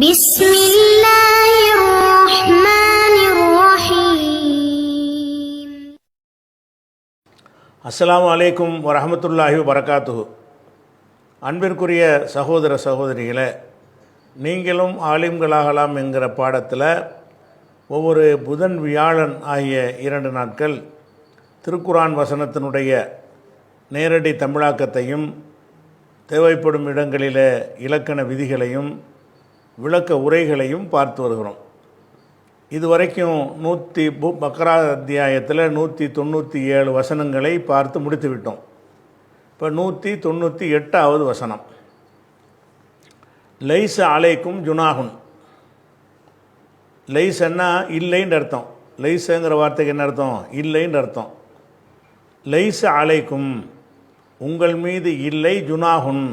بسم الله الرحمن الرحيم. அஸ்ஸலாமு அலைக்கும் வரஹ்மத்துல்லாஹி வபரகாத்துஹு. அன்பிற்குரிய சகோதர சகோதரிகளே, நீங்களும் ஆலிம்களாகலாம் என்கிற பாடத்தில் ஒவ்வொரு புதன் வியாழன் ஆகிய 2 நாட்கள் திருக்குரான் வசனத்தினுடைய நேரடி தமிழாக்கத்தையும் தேவைப்படும் இடங்களில் இலக்கண விதிகளையும் விளக்க உரைகளையும் பார்த்து வருகிறோம். இதுவரைக்கும் பக்ரா அத்தியாயத்தில் 197 வசனங்களை பார்த்து முடித்து விட்டோம். இப்போ 198வது வசனம். லைஸ அலைக்கும் ஜுனாகுன். லைஸன்னா இல்லைன்னு அர்த்தம். லைஸங்கிற வார்த்தைக்கு என்ன அர்த்தம்? இல்லைன்னு அர்த்தம். லைஸ அலைக்கும், உங்கள் மீது இல்லை, ஜுனாகுன்,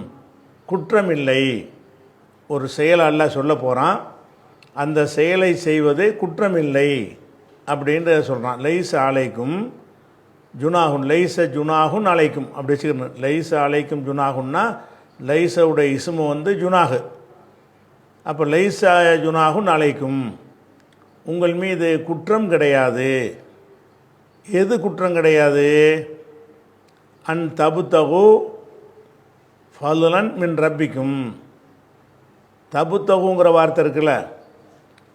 குற்றமில்லை. ஒரு செயல் அல்லாஹ் சொல்ல போகிறான், அந்த செயலை செய்வது குற்றமில்லை அப்படின்ற சொல்கிறான். லைஸ அலைக்கும் ஜுனாகுன், லைஸ ஜுனாகுன் அலைக்கும் அப்படி வச்சுக்கணும். லைஸ அலைக்கும் ஜுனாகுன்னா லைஸவுடைய இஸ்மு ஜுனாகு. அப்போ லைஸ ஜுனாகுன் அலைக்கும், உங்கள் மீது குற்றம் கிடையாது. எது குற்றம் கிடையாது? அன் தபுத்தகு ஃபதுலன் மின் ரப்பிக்கும். தபுத்தகுங்கிற வார்த்தை இருக்குல்ல,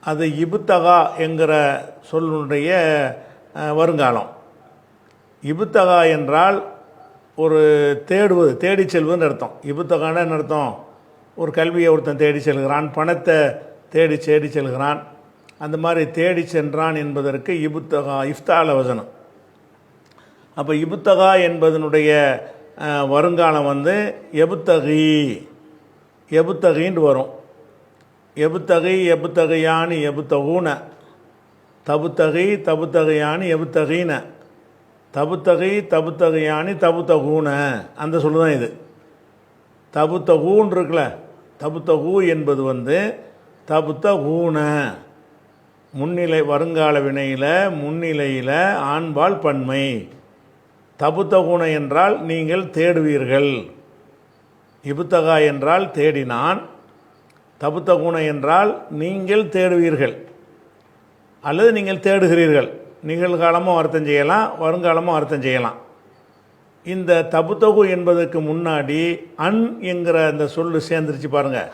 அது இபுத்தகா என்கிற சொல்லுடைய வருங்காலம். இபுத்தகா என்றால் ஒரு தேடுவது, தேடி செல்வதுன்னு அர்த்தம். இபுத்தகான என்ன அர்த்தம்? ஒரு கல்வியை ஒருத்தன் தேடி செல்கிறான், பணத்தை தேடி செல்கிறான், அந்த மாதிரி தேடி சென்றான் என்பதற்கு இபுத்தகா இஃப்தால வசனம். அப்போ இபுத்தகா என்பதனுடைய வருங்காலம் எபுத்தகி, எபுத்தகின்னு வரும். எபுத்தகை எபுத்தகையானி எபுத்தகூன, தபுத்தகை தபுத்தகையானி எபுத்தகீன, தபுத்தகை தபுத்தகையானி தபுத்தகூன, அந்த சொல்லு தான் இது. தபுத்தகூன் இருக்குல்ல, தபுத்தகூ என்பது தபுத்தகூன, முன்னிலை வருங்கால வினையில் முன்னிலையில் ஆண்பால் பன்மை. தபுத்தகூன என்றால் நீங்கள் தேடுவீர்கள். இபுத்தகா என்றால் தேடினான், தபுத்தகுண என்றால் நீங்கள் தேடுவீர்கள் அல்லது நீங்கள் தேடுகிறீர்கள். நிகழ்காலமும் அர்த்தம் செய்யலாம், வருங்காலமும் அர்த்தம் செய்யலாம். இந்த தபுத்தகு என்பதற்கு முன்னாடி அன் என்கிற அந்த சொல்லு சேர்ந்துருச்சு பாருங்கள்.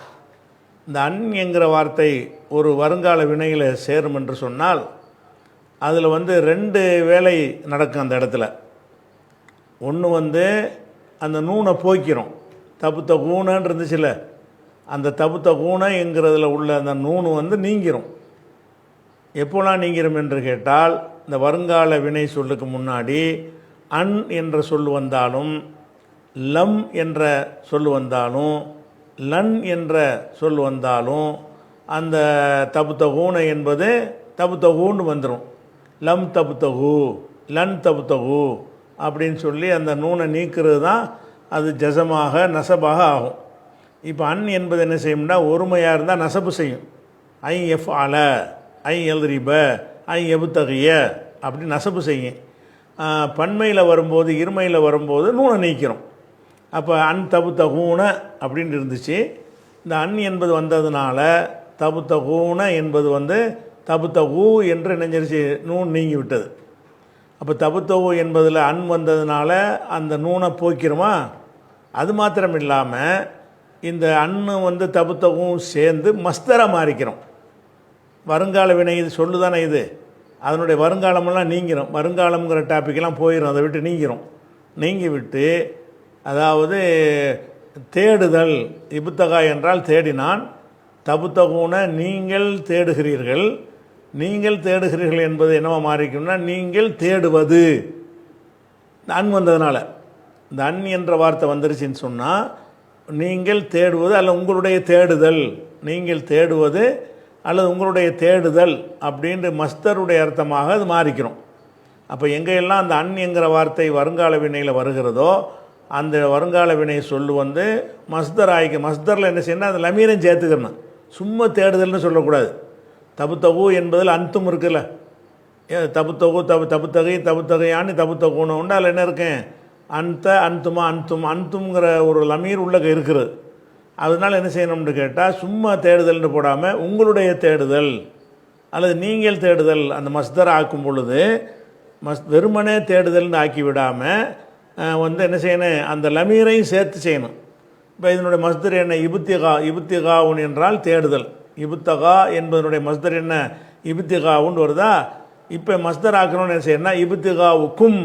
இந்த அன் என்கிற வார்த்தை ஒரு வருங்கால வினையில் சேரும் என்று சொன்னால் அதில் 2 வேலை நடக்கும் அந்த இடத்துல. ஒன்று அந்த நூனை போய்க்கிறோம். தபுத்தகூனன்னு இருந்துச்சுல்ல, அந்த தபுத்தகூன என்கிறதுல உள்ள அந்த நூனு நீங்கிரும். எப்போலாம் நீங்கிரும் என்று கேட்டால், இந்த வருங்கால வினை சொல்லுக்கு முன்னாடி அன் என்ற சொல் வந்தாலும், லம் என்ற சொல் வந்தாலும், லன் என்ற சொல் வந்தாலும் அந்த தபுத்தகூன என்பது தபுத்தகூன்னு வந்துடும். லம் தபுத்தகு, லன் தபுத்தகு அப்படின்னு சொல்லி அந்த நூனை நீக்கிறது தான் அது ஜசமாக நசபாக ஆகும். இப்போ அன் என்பது என்ன செய்யும்னா, ஒருமையாக இருந்தால் நசபு செய்யும். ஐ எஃப் அல, ஐ எல்ரிப, ஐ எபுத்தகைய அப்படி நசபு செய்யும். பன்மையில் வரும்போது, இருமையில் வரும்போது நூனை நீக்கிறோம். அப்போ அன் தபுத்தகூன அப்படின்னு இருந்துச்சு. இந்த அன் என்பது வந்ததுனால தபுத்தகூன என்பது தபுத்தகு என்று நினைஞ்சிருச்சு, நூன் நீங்கி விட்டது. அப்போ தபுத்தகு என்பதில் அன் வந்ததுனால அந்த நூனை போய்க்கிறோமா? அது மாத்திரம் இல்லாமல் இந்த அன்னு தபுத்தகும் சேர்ந்து மஸ்தராக மாறிக்கிறோம். வருங்கால வினை இது சொல்லுதானே, இது அதனுடைய வருங்காலமெல்லாம் நீங்கிறோம். வருங்காலம்ங்கிற டாப்பிக்கெல்லாம் போயிடும், அதை விட்டு நீங்கிறோம். நீங்கி விட்டு, அதாவது தேடுதல். இபுத்தகா என்றால் தேடினான், தபுத்தகுன நீங்கள் தேடுகிறீர்கள். நீங்கள் தேடுகிறீர்கள் என்பது என்னவா மாறிக்கும்னா, நீங்கள் தேடுவது. இந்த அன் வந்ததுனால, இந்த அன் என்ற வார்த்தை வந்துருச்சுன்னு சொன்னால் நீங்கள் தேடுவது அல்ல உங்களுடைய தேடுதல், நீங்கள் தேடுவது அல்லது உங்களுடைய தேடுதல் அப்படின்ற மஸ்தருடைய அர்த்தமாக அது மாறிக்கிறோம். அப்போ எங்கெல்லாம் அந்த அன் என்கிற வார்த்தை வருங்கால வினையில் வருகிறதோ அந்த வருங்கால வினை சொல்லு மஸ்தர் ஆகிக்க. மஸ்தரில் என்ன செய்யணும், அந்த லமீரையும் சேர்த்துக்கணும். சும்மா தேடுதல்னு சொல்லக்கூடாது. தபுத்தகு என்பதில் அன்தும் இருக்குல்ல, தபுத்தகு தபுத்தகை தபுத்தகையானி தபுத்தகுன்னு உண்டு. அதில் என்ன இருக்கேன்? அந்த அன்துமா அன்தும், அன்துங்கிற ஒரு லமீர் உள்ள இருக்கிறது. அதனால் என்ன செய்யணும்னு கேட்டால் சும்மா தேடுதல்னு போடாமல் உங்களுடைய தேடுதல் அல்லது நீங்கள் தேடுதல் அந்த மஸ்தர் ஆக்கும் பொழுது வெறுமனே தேடுதல்னு ஆக்கி விடாமல் வந்து என்ன செய்யணும், அந்த லமீரையும் சேர்த்து செய்யணும். இப்போ இதனுடைய மஸ்தர் என்ன, இபுத்திகாவுன் என்றால் தேடுதல். இபுத்தகா என்பதனுடைய மஸ்தர் என்ன, இபுத்திகாவுன்னு வருதா. இப்போ மஸ்தர் ஆக்கணும்னு என்ன செய்யணும்னா இபுத்திகாவுக்கும்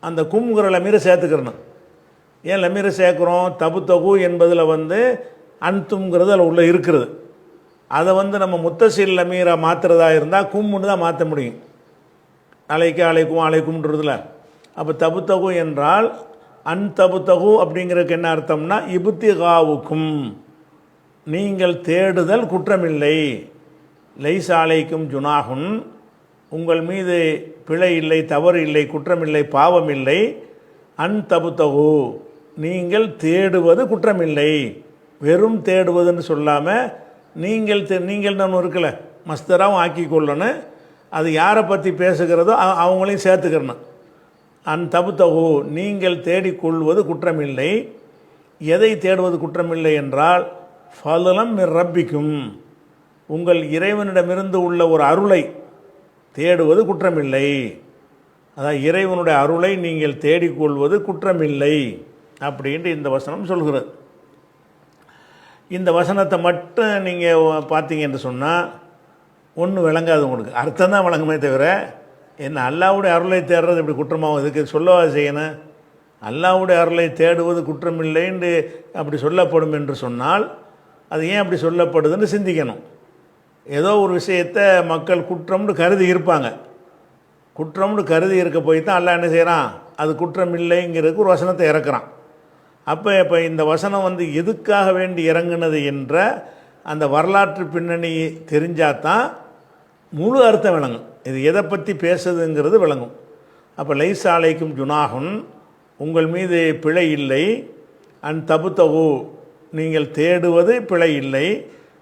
அந்த கும்ங்கிற லமீரை சேர்த்துக்கிறணும். ஏன் லமீரை சேர்க்குறோம், தபுத்தகு என்பதில் வந்து அன்துங்கிறது அதில் உள்ள இருக்கிறது. அதை வந்து நம்ம முத்தசில் லமீரை மாற்றுறதா இருந்தால் கும்முன்னு தான் மாற்ற முடியும். அலைக்கும் அலைக்கும்ன்றதுல. அப்போ தபுத்தகு என்றால் தபுத்தகு அப்படிங்கிறதுக்கு என்ன அர்த்தம்னா இபுத்திகாவுக்கும் நீங்கள் தேடுதல் குற்றமில்லை. லைஸ் அலைக்கும் ஜுனாகுன் உங்கள் மீது பிழை இல்லை, தவறு இல்லை, குற்றமில்லை, பாவம் இல்லை. தபுத்தகு நீங்கள் தேடுவது குற்றமில்லை. வெறும் தேடுவதுன்னு சொல்லாமல் நீங்கள் நம்ம இருக்கல மஸ்தராகவும் ஆக்கி கொள்ளணும். அது யாரை பற்றி பேசுகிறதோ அவங்களையும் சேர்த்துக்கிறணும். தபுத்தகு நீங்கள் தேடிக்கொள்வது குற்றமில்லை. எதை தேடுவது குற்றமில்லை என்றால் ஃபலலம் மிர் ரப்பிக்கும் உங்கள் இறைவனிடமிருந்து உள்ள ஒரு அருளை தேடுவது குற்றமில்லை. அதான் இறைவனுடைய அருளை நீங்கள் தேடிக்கொள்வது குற்றமில்லை அப்படின்ட்டு இந்த வசனம் சொல்கிறது. இந்த வசனத்தை மட்டும் நீங்கள் பார்த்தீங்க என்று சொன்னால் ஒன்றும் விளங்காது உங்களுக்கு. அர்த்தம் தான் விளங்குமே தவிர என்ன அல்லாஹ்வுடைய அருளை தேடுறது இப்படி குற்றமாகும், இதுக்கு சொல்லவா செய்யணும். அல்லாஹ்வுடைய அருளை தேடுவது குற்றமில்லைன்னு அப்படி சொல்லப்படும் என்று சொன்னால் அது ஏன் அப்படி சொல்லப்படுதுன்னு சிந்திக்கணும். ஏதோ ஒரு விஷயத்தை மக்கள் குற்றம்னு கருதி இருப்பாங்க. குற்றம்னு கருதி இருக்க போய் தான் அல்லாஹ் என்ன செய்கிறான், அது குற்றம் இல்லைங்கிறதுக்கு ஒரு வசனத்தை இறக்குறான். இப்போ இந்த வசனம் வந்து எதுக்காக வேண்டி இறங்குனது என்ற அந்த வரலாற்று பின்னணி தெரிஞ்சால் தான் முழு அர்த்தம் விளங்கும். இது எதை பற்றி பேசுதுங்கிறது விளங்கும். அப்போ லைஸ் அலைக்கும் ஜுனாகுன் உங்கள் மீது பிழை இல்லை. தபுத்தகு நீங்கள் தேடுவது பிழை இல்லை.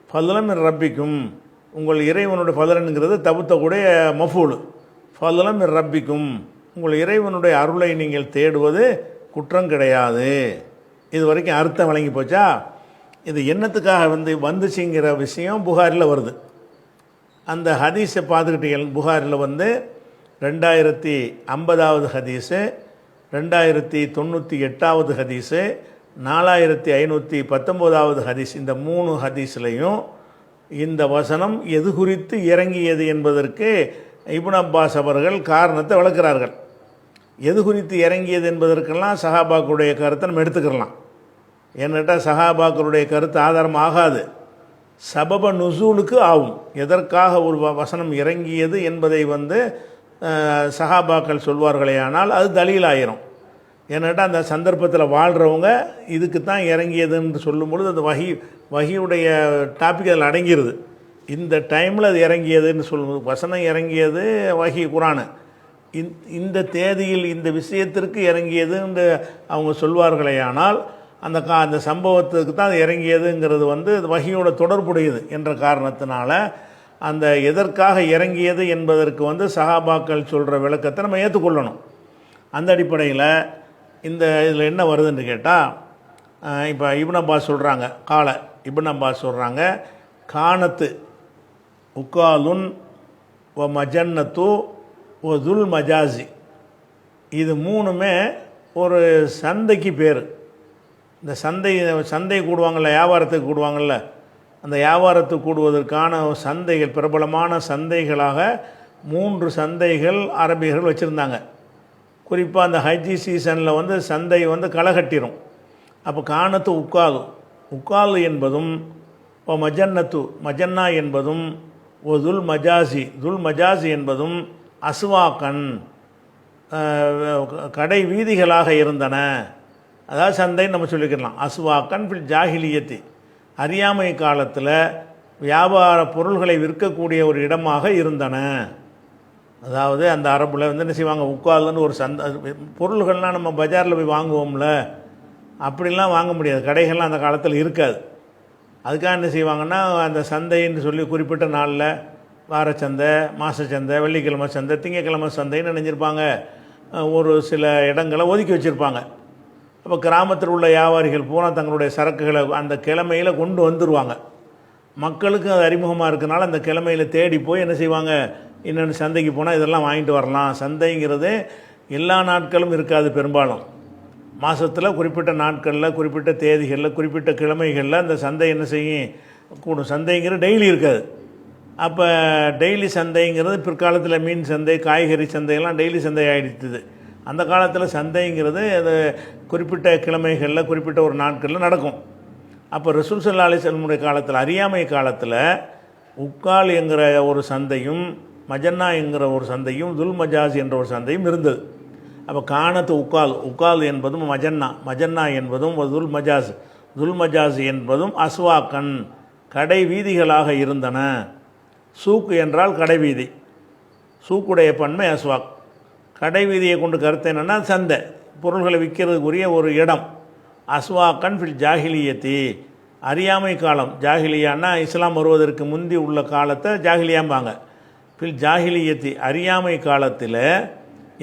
ஃபலலம் மிர் ரப்பிக்கும் உங்கள் இறைவனுடைய ஃபலனுங்கிறது தபுத்தகுடைய மஃபூல். ஃபலலம் மிர் ரப்பிக்கும் உங்கள் இறைவனுடைய அருளை நீங்கள் தேடுவது குற்றம் கிடையாது. இது வரைக்கும் அர்த்தம் வழங்கி போச்சா. இது என்னத்துக்காக வந்துச்சுங்கிற விஷயம் புகாரில் வருது. அந்த ஹதீஸை பார்த்துக்கிட்டீங்க. புகாரில் 2050வது ஹதீஸு, 2098வது ஹதீஸு, 4519வது ஹதீஸ், இந்த 3 ஹதீஸ்லையும் இந்த வசனம் எது குறித்து இறங்கியது என்பதற்கு இப்னு அப்பாஸ் அவர்கள் காரணத்தை விளக்குறார்கள். எது குறித்து இறங்கியது என்பதற்கெல்லாம் சஹாபாக்களுடைய கருத்தை நம்ம எடுத்துக்கலாம். ஏன்னாட்டா சஹாபாக்களுடைய கருத்து ஆதாரம் ஆகாது, சபப நுசூலுக்கு ஆகும். எதற்காக ஒரு வசனம் இறங்கியது என்பதை சஹாபாக்கள் சொல்வார்களே ஆனால் அது தலீலாயிரும். ஏன்னாட்டா அந்த சந்தர்ப்பத்தில் வாழ்கிறவங்க இதுக்கு தான் இறங்கியதுன்னு சொல்லும்பொழுது அந்த வஹியுடைய டாபிக் அதில் அடங்கிடுது. இந்த டைமில் அது இறங்கியதுன்னு சொல்லும்போது வசனம் இறங்கியது வஹி குரானு, இந்த தேதியில் இந்த விஷயத்திற்கு இறங்கியதுன்னு அவங்க சொல்வார்களே ஆனால் அந்த சம்பவத்துக்கு தான் அது இறங்கியதுங்கிறது வஹியோட தொடர்புடையது என்ற காரணத்தினால அந்த எதற்காக இறங்கியது என்பதற்கு சஹாபாக்கள் சொல்கிற விளக்கத்தை நம்ம ஏற்றுக்கொள்ளணும். அந்த அடிப்படையில் இதில் என்ன வருதுன்னு கேட்டால், இப்போ இப்னு அப்பாஸ் சொல்கிறாங்க, இப்னு அப்பாஸ் சொல்கிறாங்க, கானத்து உக்காலுன் ஒ மஜன்னத்து ஒ துல் மஜாசி, இது 3மே ஒரு சந்தைக்கு பேர். இந்த சந்தை கூடுவாங்கள்ல, வியாபாரத்துக்கு கூடுவாங்கள்ல, அந்த வியாபாரத்துக்கு கூடுவதற்கான சந்தைகள், பிரபலமான சந்தைகளாக 3 சந்தைகள் அரபியர்கள் வச்சுருந்தாங்க. குறிப்பாக அந்த ஹஜ்ஜி சீசனில் சந்தை களை கட்டிடும். அப்போ கானத்து உக்கால் என்பதும் ஓ மஜன்னா என்பதும் ஓ துல் மஜாசி என்பதும் அஸ்வாக்கன் கடை வீதிகளாக இருந்தன. அதாவது சந்தைன்னு நம்ம சொல்லிக்கலாம். அஸ்வாக்கன் ஃபில் ஜாஹிலியத்தி, அறியாமை காலத்தில் வியாபார பொருள்களை விற்கக்கூடிய ஒரு இடமாக இருந்தன. அதாவது அந்த அரபில் என்ன செய்வாங்க, உக்கால்னு ஒரு பொருள்கள்லாம் நம்ம பஜாரில் போய் வாங்குவோம்ல, அப்படிலாம் வாங்க முடியாது. கடைகள்லாம் அந்த காலத்தில் இருக்காது. அதுக்காக என்ன செய்வாங்கன்னா, அந்த சந்தைன்னு சொல்லி குறிப்பிட்ட நாளில் வாரச்சந்தை, மாசச்சந்தை, வெள்ளிக்கிழமை சந்தை, திங்கக்கிழமை சந்தைன்னு நினைஞ்சிருப்பாங்க. ஒரு சில இடங்களை ஒதுக்கி வச்சுருப்பாங்க. அப்போ கிராமத்தில் உள்ள வியாபாரிகள் பூரா தங்களுடைய சரக்குகளை அந்த கிழமையில் கொண்டு வந்துடுவாங்க. மக்களுக்கும் அது அறிமுகமாக இருக்கனால அந்த கிழமையில் தேடி போய் என்ன செய்வாங்க, இன்னொன்று சந்தைக்கு போனால் இதெல்லாம் வாங்கிட்டு வரலாம். சந்தைங்கிறது எல்லா நாட்களும் இருக்காது, பெரும்பாலும் மாதத்தில் குறிப்பிட்ட நாட்களில் குறிப்பிட்ட தேதிகளில் குறிப்பிட்ட கிழமைகளில் அந்த சந்தை என்ன செய்யும் கூடும். சந்தைங்கிறது டெய்லி இருக்காது. அப்போ டெய்லி சந்தைங்கிறது பிற்காலத்தில் மீன் சந்தை, காய்கறி சந்தையெல்லாம் டெய்லி சந்தை ஆகிடுச்சுது. அந்த காலத்தில் சந்தைங்கிறது அது குறிப்பிட்ட கிழமைகளில் குறிப்பிட்ட ஒரு நாட்களில் நடக்கும். அப்போ ரசூல் ஸல்லல்லாஹு அலைஹி வஸல்லம் காலத்தில், அறியாமை காலத்தில் உக்கால் என்கிற ஒரு சந்தையும் மஜன்னா என்கிற ஒரு சந்தையும் துல்மஜாஸ் என்ற ஒரு சந்தையும் இருந்தது. அப்போ காணத்து உக்கால் என்பதும் மஜன்னா என்பதும் துல்மஜாஸ் என்பதும் அஸ்வாக்கன் கடை வீதிகளாக இருந்தன. சூக்கு என்றால் கடை வீதி, சூக்குடைய பன்மை அஸ்வாக். கடை வீதியை கொண்டு கருத்து என்னென்னா சந்தை, பொருள்களை விற்கிறதுக்குரிய ஒரு இடம். அஸ்வாக்கன் ஃபில் ஜாஹிலியத்தி, அறியாமை காலம். ஜாஹிலியான்னா இஸ்லாம் வருவதற்கு முந்தி உள்ள காலத்தை ஜாஹிலியாம்பாங்க. ஃபில் ஜாஹிலியத்தி, அறியாமை காலத்தில்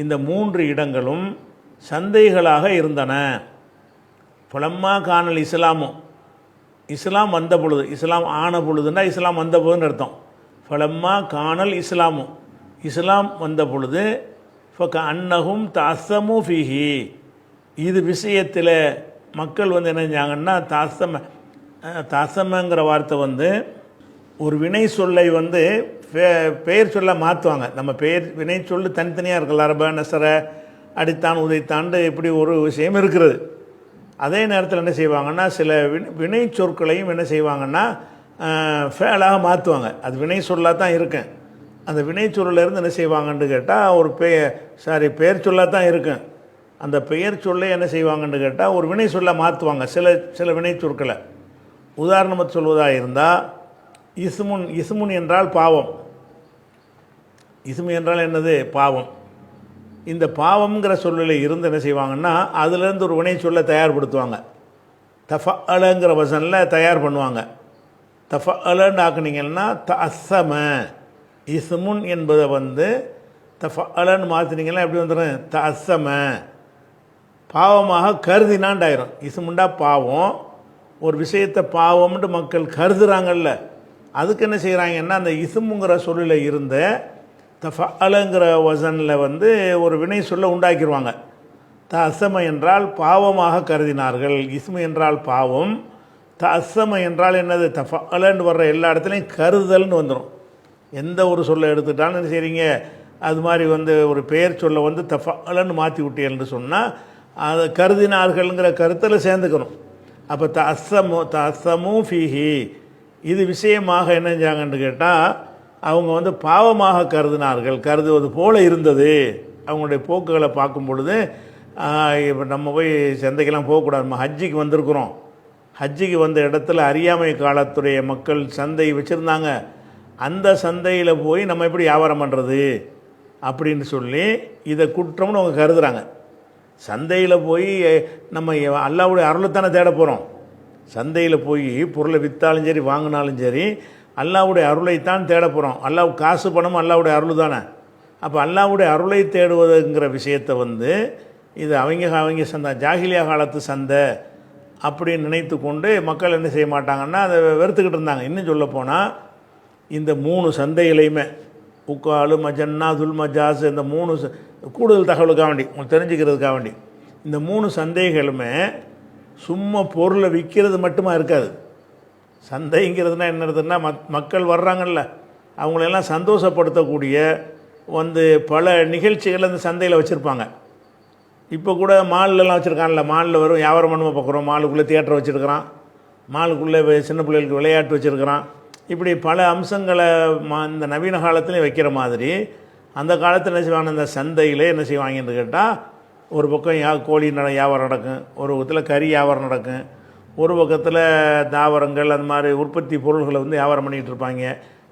இந்த 3 இடங்களும் சந்தைகளாக இருந்தன. புலம்மா காணல் இஸ்லாமும், இஸ்லாம் வந்த பொழுது, இஸ்லாம் ஆன பொழுதுன்னா இஸ்லாம் வந்த பொழுதுன்னு அர்த்தம். ஃபலம்மா காணல் இஸ்லாமும், இஸ்லாம் வந்த பொழுது ஃபக அன்னஹும் தஅஸ்ஸமு ஃபீஹி, இது விஷயத்தில் மக்கள் வந்து என்ன செஞ்சாங்கன்னா தசமங்கிற வார்த்தை வந்து ஒரு வினை சொல்லை வந்து பெயர் சொல்ல மாற்றுவாங்க. நம்ம பெயர் வினை சொல்லு தனித்தனியாக இருக்குல்ல, அரப நசர அடித்தான் உதைத்தாண்டு இப்படி ஒரு விஷயம் இருக்கிறது. அதே நேரத்தில் என்ன செய்வாங்கன்னா சில வினை சொற்களையும் என்ன செய்வாங்கன்னா ஃபேலாக மாற்றுவாங்க. அது வினை சொல்லாக தான் இருக்கேன். அந்த வினை சொல்லிலேருந்து என்ன செய்வாங்கன்னு கேட்டால் ஒரு பெயர் சொல்லாக தான் இருக்கும். அந்த பெயர் சொல்லை என்ன செய்வாங்கன்னு கேட்டால் ஒரு வினை சொல்ல மாற்றுவாங்க சில வினை சொற்களை. உதாரணமாக சொல்வதாக இருந்தால் இஸ்முன் என்றால் பாவம். இஸ்மு என்றால் என்னது? பாவம். இந்த பாவம்ங்கிற சொல்லில் இருந்து என்ன செய்வாங்கன்னா அதுலேருந்து ஒரு வினை சொல்ல தயார்படுத்துவாங்க. தஃபஅலங்கிற வசனில் தயார் பண்ணுவாங்க. தஃபஅலன்னு ஆக்குனீங்கன்னா தஅஸ்ஸம, இஸ்முன் என்பதை வந்து தஃபஅலன்னு மாற்றினீங்கன்னா எப்படி வந்துடும்? தஅஸ்ஸம, பாவமாக கருதினாண்டாயிரும். இஸ்முண்டா பாவம், ஒரு விஷயத்தை பாவம்னு மக்கள் கருதுகிறாங்கல்ல, அதுக்கு என்ன செய்கிறாங்கன்னா அந்த இஸ்முங்கிற சொல்லில் இருந்த தஃபஅலங்கிற வசனில் வந்து ஒரு வினை சொல்ல உண்டாக்கிடுவாங்க. தஅஸ்ஸம என்றால் பாவமாக கருதினார்கள், இஸ்மு என்றால் பாவம், தஅஸ்ஸம என்றால் என்னது? தஃபஅலன்னு வர்ற எல்லா இடத்துலையும் கருதல்னு வந்துடும். எந்த ஒரு சொல்லை எடுத்துட்டாலும் என்ன செய்கிறீங்க, அது மாதிரி வந்து ஒரு பெயர் சொல்ல வந்து தஃபஅலன்னு மாற்றி விட்டீங்கன்னு சொன்னால் அதை கருதினார்கள்ங்கிற கருத்தில் சேர்ந்துக்கணும். அப்போ தஅஸ்ஸமு ஃபீஹி, இது விஷயமாக என்ன செஞ்சாங்கன்னு கேட்டால் அவங்க வந்து பாவமாக கருதுவது போல இருந்தது. அவங்களுடைய போக்குகளை பார்க்கும் பொழுது இப்போ நம்ம போய் சந்தைக்கெல்லாம் போகக்கூடாது, நம்ம ஹஜ்ஜிக்கு வந்திருக்கிறோம், ஹஜ்ஜிக்கு வந்த இடத்துல அறியாமை காலத்துடைய மக்கள் சந்தை வச்சுருந்தாங்க, அந்த சந்தையில் போய் நம்ம எப்படி வியாபாரம் பண்ணுறது அப்படின்னு சொல்லி இதை குற்றம்னு அவங்க கருதுகிறாங்க. சந்தையில் போய் நம்ம அல்லாஹ்வுடைய அருளைத்தானே தேட போகிறோம். சந்தையில் போய் பொருளை விற்றாலும் சரி வாங்கினாலும் சரி அல்லாஹ்வுடைய அருளைத்தான் தேட போகிறோம். அல்லாஹ் காசு பணமும் அல்லாஹ்வுடைய அருள் தானே. அப்போ அல்லாஹ்வுடைய அருளை தேடுவதுங்கிற விஷயத்தை வந்து இது அவங்க சந்தை, ஜாகிலியா காலத்து சந்தை அப்படின்னு நினைத்து கொண்டு மக்கள் என்ன செய்ய மாட்டாங்கன்னா அதை வெறுத்துக்கிட்டு இருந்தாங்க. இன்னும் சொல்லப்போனால் இந்த 3 சந்தைகளையுமே உக்காலு மஜன்னா துல்மஜாஸ், இந்த 3 கூடுதல் தகவலுக்காக வேண்டி உங்களுக்கு தெரிஞ்சுக்கிறதுக்காக வேண்டி இந்த 3 சந்தைகளுமே சும்மா பொருளை விற்கிறது மட்டுமா இருக்காது. சந்தைங்கிறதுனா என்னதுன்னா மக்கள் வர்றாங்கல்ல அவங்களெல்லாம் சந்தோஷப்படுத்தக்கூடிய வந்து பல நிகழ்ச்சிகள் அந்த சந்தையில் வச்சுருப்பாங்க. இப்போ கூட மால்லலாம் வச்சுருக்காங்கல்ல, மாலில் வரும் வியாபாரம் பண்ணுவோம் பார்க்குறோம், மாலுக்குள்ளே தியேட்டர் வச்சுருக்கிறான், மாலுக்குள்ளே சின்ன பிள்ளைகளுக்கு விளையாட்டு வச்சுருக்கிறான். இப்படி பல அம்சங்களை இந்த நவீன காலத்துலேயும் வைக்கிற மாதிரி அந்த காலத்தில் என்ன செய்வாங்க, இந்த சந்தையில் என்ன செய்வாங்கன்னு கேட்டால் ஒரு பக்கம் கோழி வியாபாரம் நடக்கும், ஒரு பக்கத்தில் கறி வியாபாரம் நடக்கும், ஒரு பக்கத்தில் தாவரங்கள் அந்த மாதிரி உற்பத்தி பொருள்களை வந்து வியாபாரம் பண்ணிகிட்டு இருப்பாங்க.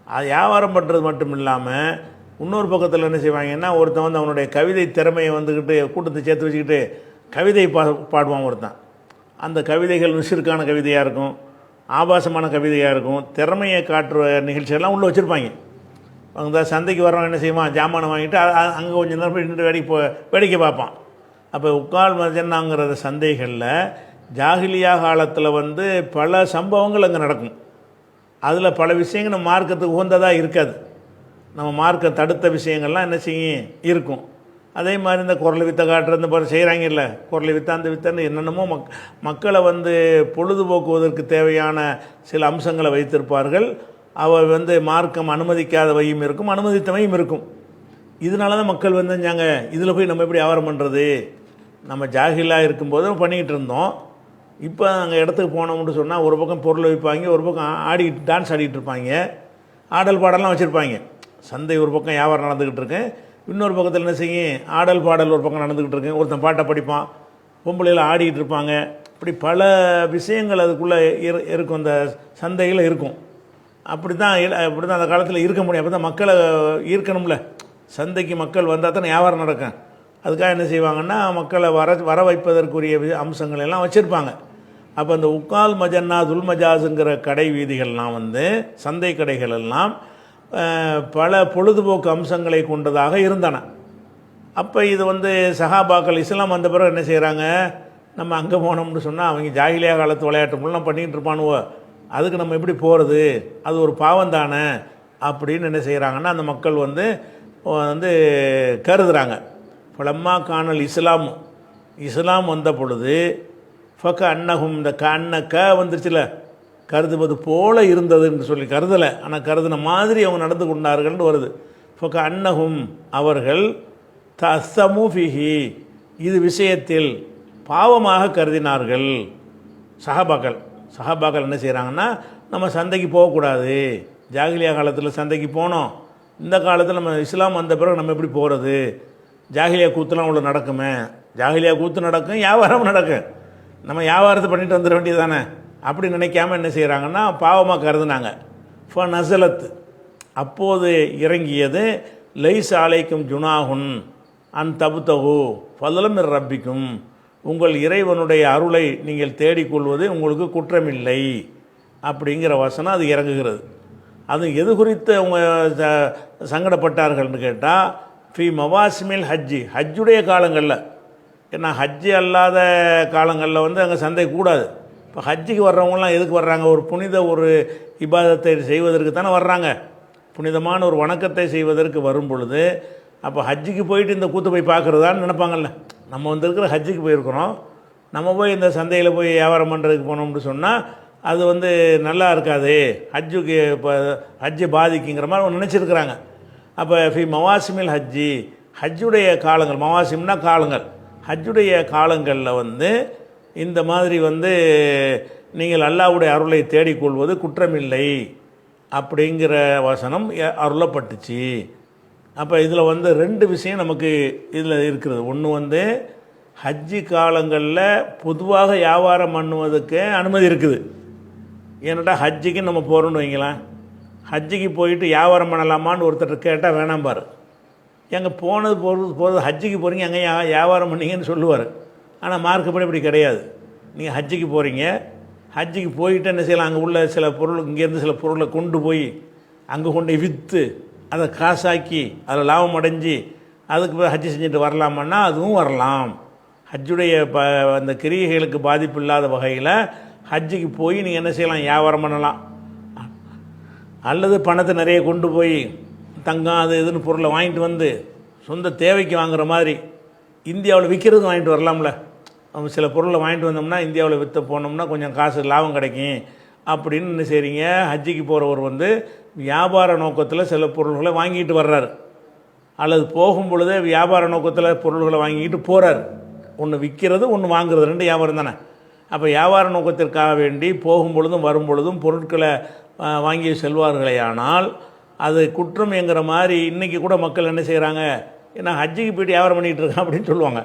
அது வியாபாரம் பண்ணுறது மட்டும் இல்லாமல் இன்னொரு பக்கத்தில் என்ன செய்வாங்கன்னா ஒருத்தன் வந்து அவனுடைய கவிதை திறமையை வந்துக்கிட்டு கூட்டத்தை சேர்த்து வச்சுக்கிட்டு கவிதை பாடுவான் ஒருத்தன். அந்த கவிதைகள் நுசிற்கான கவிதையாக இருக்கும், ஆபாசமான கவிதையாக இருக்கும், திறமையை காட்டுற நிகழ்ச்சியெல்லாம் உள்ளே வச்சுருப்பாங்க. அவங்க சந்தைக்கு வர்றவங்க என்ன செய்வான், ஜாமானை வாங்கிட்டு அங்கே கொஞ்சம் நேரம் நின்று வேடிக்கை பார்ப்பான். அப்போ உக்கால் மஜன்னாங்கிற சந்தைகளில் ஜாகிலியா காலத்தில் வந்து பல சம்பவங்கள் அங்கே நடக்கும். அதில் பல விஷயங்கள் நம்ம மார்க்கத்துக்கு உகந்ததாக இருக்காது. நம்ம மார்க்க தடுத்த விஷயங்கள்லாம் என்ன செய்யும் இருக்கும். அதே மாதிரி இந்த குரல் வித்தை காட்டுறது இந்த மாதிரி செய்கிறாங்கல்ல, குரல் வித்தை அந்த வித்தைன்னு என்னென்னமோ மக்களை வந்து பொழுதுபோக்குவதற்கு தேவையான சில அம்சங்களை வைத்திருப்பார்கள். அவ வந்து மார்க்கம் அனுமதிக்காதவையும் இருக்கும், அனுமதித்தவையும் இருக்கும். இதனால தான் மக்கள் வந்து இதில் போய் நம்ம எப்படி வியாபாரம் பண்ணுறது, நம்ம ஜாகிலாக இருக்கும்போது நம்ம பண்ணிக்கிட்டு இருந்தோம். இப்போ அங்கே இடத்துக்கு போனோம்னு சொன்னால் ஒரு பக்கம் பொருள் வைப்பாங்க, ஒரு பக்கம் டான்ஸ் ஆடிக்கிட்டு இருப்பாங்க, ஆடல் பாடலாம் வச்சுருப்பாங்க. சந்தை ஒரு பக்கம் வியாபாரம் நடந்துக்கிட்டு இருக்கேன், இன்னொரு பக்கத்தில் என்ன செய்யும் ஆடல் பாடல் ஒரு பக்கம் நடந்துக்கிட்டு இருக்கேன். ஒருத்தன் பாட்டை படிப்பான், பொம்பளையில் ஆடிக்கிட்டு இருப்பாங்க. இப்படி பல விஷயங்கள் அதுக்குள்ளே இருக்கும், அந்த சந்தையில் இருக்கும். அப்படி தான் அந்த காலத்தில் இருக்க முடியும். அப்படி தான் மக்களை ஈர்க்கணும்ல, சந்தைக்கு மக்கள் வந்தால் தான் வியாபாரம் நடக்கும். அதுக்காக என்ன செய்வாங்கன்னா மக்களை வர வைப்பதற்குரிய அம்சங்கள் எல்லாம் வச்சுருப்பாங்க. அப்போ அந்த உக்கால் மஜன்னா துல்மஜாஸுங்கிற கடை வீதிகள்லாம் வந்து சந்தை கடைகள் எல்லாம் பல பொழுதுபோக்கு அம்சங்களை கொண்டதாக இருந்தன. அப்போ இது வந்து சஹாபாக்கள் இஸ்லாம் வந்த பிறகு என்ன செய்கிறாங்க, நம்ம அங்கே போனோம்னு சொன்னால் அவங்க ஜாகிலியா காலத்து விளையாட்டுலாம் பண்ணிக்கிட்டு இருப்பானுவோ, அதுக்கு நம்ம எப்படி போகிறது, அது ஒரு பாவம் தானே அப்படின்னு என்ன செய்கிறாங்கன்னா அந்த மக்கள் வந்து கருதுகிறாங்க. பலம்மா காணல் இஸ்லாம் வந்த பொழுது ஃபக்க அன்னகும் இந்த கண்ணக்க வந்துருச்சுல, கருதுவது போல இருந்தது என்று சொல்லி கருதலை, ஆனால் கருதின மாதிரி அவங்க நடந்து கொண்டார்கள்னு வருது. ஃபக்க அன்னகும் அவர்கள் தஸ்ஸமுஃபிஹி இது விஷயத்தில் பாவமாக கருதினார்கள். சஹாபாக்கள் என்ன செய்கிறாங்கன்னா நம்ம சந்தைக்கு போகக்கூடாது, ஜாகிலியா காலத்தில் சந்தைக்கு போனோம், இந்த காலத்தில் நம்ம இஸ்லாம் வந்த பிறகு நம்ம எப்படி போகிறது, ஜாகிலியா கூத்துலாம் அவ்வளோ நடக்குமே, ஜாகிலியா கூத்து நடக்கும், வியாபாரம் நடக்கும், நம்ம வியாபாரத்தை பண்ணிட்டு வந்துட வேண்டியது தானே அப்படி நினைக்காம என்ன செய்கிறாங்கன்னா பாவமாக கருதுனாங்க. நசலத் அப்போது இறங்கியது லைஸ் ஆலைக்கும் ஜுனாகுன் அன் தபுத்தகு ஃபலலம் ரப்பிக்கும் உங்கள் இறைவனுடைய அருளை நீங்கள் தேடிக்கொள்வது உங்களுக்கு குற்றமில்லை அப்படிங்கிற வசனம் அது இறங்குகிறது. அது எது குறித்து அவங்க சங்கடப்பட்டார்கள்னு கேட்டால் ஃபி மவாசிமில் ஹஜ்ஜுடைய காலங்களில். ஏன்னா ஹஜ்ஜு அல்லாத காலங்களில் வந்து அங்கே சந்தை கூடாது. இப்போ ஹஜ்ஜுக்கு வர்றவங்களாம் எதுக்கு வர்றாங்க, ஒரு புனித ஒரு இபாதத்தை செய்வதற்கு தானே வர்றாங்க, புனிதமான ஒரு வணக்கத்தை செய்வதற்கு வரும் பொழுது அப்போ ஹஜ்ஜுக்கு போயிட்டு இந்த கூத்து போய் பார்க்குறதான்னு நினைப்பாங்கல்ல. நம்ம வந்துருக்கிற ஹஜ்ஜுக்கு போயிருக்கிறோம், நம்ம போய் இந்த சந்தையில் போய் வியாபாரம் பண்ணுறதுக்கு போனோம்னு சொன்னால் அது வந்து நல்லா இருக்காது, ஹஜ்ஜுக்கு இப்போ ஹஜ்ஜை பாதிக்குங்கிற மாதிரி அவங்க நினச்சிருக்கிறாங்க. அப்போ ஃபி மவாசிமில் ஹஜ்ஜுடைய காலங்கள், மவாசிம்னா காலங்கள், ஹஜ்ஜுடைய காலங்களில் வந்து இந்த மாதிரி வந்து நீங்கள் அல்லாஹ்வுடைய அருளை தேடிக்கொள்வது குற்றமில்லை அப்படிங்கிற வசனம் அருளப்பட்டுச்சு. அப்போ இதில் வந்து ரெண்டு விஷயம் நமக்கு இதில் இருக்கிறது. ஒன்று வந்து ஹஜ்ஜி காலங்களில் பொதுவாக வியாபாரம் பண்ணுவதுக்கு அனுமதி இருக்குது. ஏன்னாட்டா ஹஜ்ஜிக்கு நம்ம போகிறோன்னு வைங்களேன், ஹஜ்ஜிக்கு போயிட்டு வியாபாரம் பண்ணலாமான்னு ஒருத்தர் கேட்டால் வேணாம் பாரு, எங்கே போகிறது ஹஜ்ஜிக்கு போகிறீங்க எங்கே வியாபாரம் பண்ணீங்கன்னு சொல்லுவார். ஆனால் மார்க்கப்படி இப்படி கிடையாது. நீங்கள் ஹஜ்ஜிக்கு போகிறீங்க, ஹஜ்ஜிக்கு போயிட்டு என்ன செய்யலாம், அங்கே உள்ள சில பொருள் இங்கேருந்து சில பொருளை கொண்டு போய் அங்கே கொண்டு விற்று அதை காசாக்கி அதில் லாபம் அடைஞ்சி அதுக்கு போய் ஹஜ்ஜி செஞ்சுட்டு வரலாமன்னா அதுவும் வரலாம். ஹஜ்ஜுடைய அந்த கிரியைகளுக்கு பாதிப்பு இல்லாத வகையில் ஹஜ்ஜிக்கு போய் நீங்கள் என்ன செய்யலாம், வியாபாரம் பண்ணலாம். அல்லது பணத்தை நிறைய கொண்டு போய் தங்கம் அது இதுன்னு பொருளை வாங்கிட்டு வந்து சொந்த தேவைக்கு வாங்குகிற மாதிரி இந்தியாவில் விற்கிறது வாங்கிட்டு வரலாம்ல. நம்ம சில பொருளை வாங்கிட்டு வந்தோம்னா இந்தியாவில் விற்ற போனோம்னா கொஞ்சம் காசு லாபம் கிடைக்கும் அப்படின்னு என்ன செய்கிறீங்க, ஹஜ்ஜிக்கு போகிறவர் வந்து வியாபார நோக்கத்தில் சில பொருள்களை வாங்கிட்டு வர்றாரு, அல்லது போகும் பொழுதே வியாபார நோக்கத்தில் பொருள்களை வாங்கிட்டு போகிறார். ஒன்று விற்கிறது ஒன்று வாங்குறது, ரெண்டு வியாபாரம் தானே. அப்போ வியாபார நோக்கத்திற்காக வேண்டி போகும் பொழுதும் வரும் பொழுதும் பொருட்களை வாங்கி செல்வார்களே ஆனால் அது குற்றம் என்கிற மாதிரி இன்றைக்கி கூட மக்கள் என்ன செய்கிறாங்க, ஏன்னா ஹஜ்ஜிக்கு போய்ட்டு வியாபாரம் பண்ணிகிட்டு இருக்கான் அப்படின்னு சொல்லுவாங்க.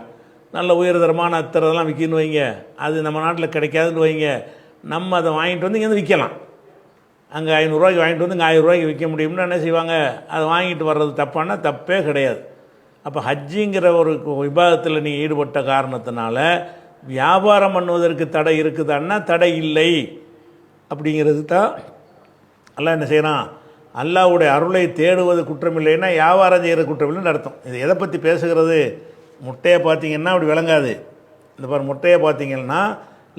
நல்ல உயர்தரமான அத்தரெல்லாம் விற்கின்னு வைங்க, அது நம்ம நாட்டில் கிடைக்காதுன்னு வைங்க, நம்ம அதை வாங்கிட்டு வந்து இங்கேருந்து விற்கலாம். அங்கே 500 ரூபாய்க்கு வாங்கிட்டு வந்து இங்கே 1000 ரூபாய்க்கு விற்க முடியும்னு என்ன செய்வாங்க, அதை வாங்கிட்டு வர்றது தப்பானா தப்பே கிடையாது. அப்போ ஹஜ்ஜிங்கிற ஒரு விவாதத்தில் நீங்கள் ஈடுபட்ட காரணத்தினால வியாபாரம் பண்ணுவதற்கு தடை இருக்குதான்னா தடை இல்லை அப்படிங்கிறது தான். அல்லாஹ் என்ன செய்யறான், அல்லாஹ்வுடைய அருளை தேடுவது குற்றமில்லைன்னா வியாபாரம் செய்கிறது குற்றமில்லைன்னு அர்த்தம். இது எதை பற்றி பேசுகிறது முட்டையை பார்த்தீங்கன்னா அப்படி விளங்காது. இந்த பாரு முட்டையை பார்த்தீங்கன்னா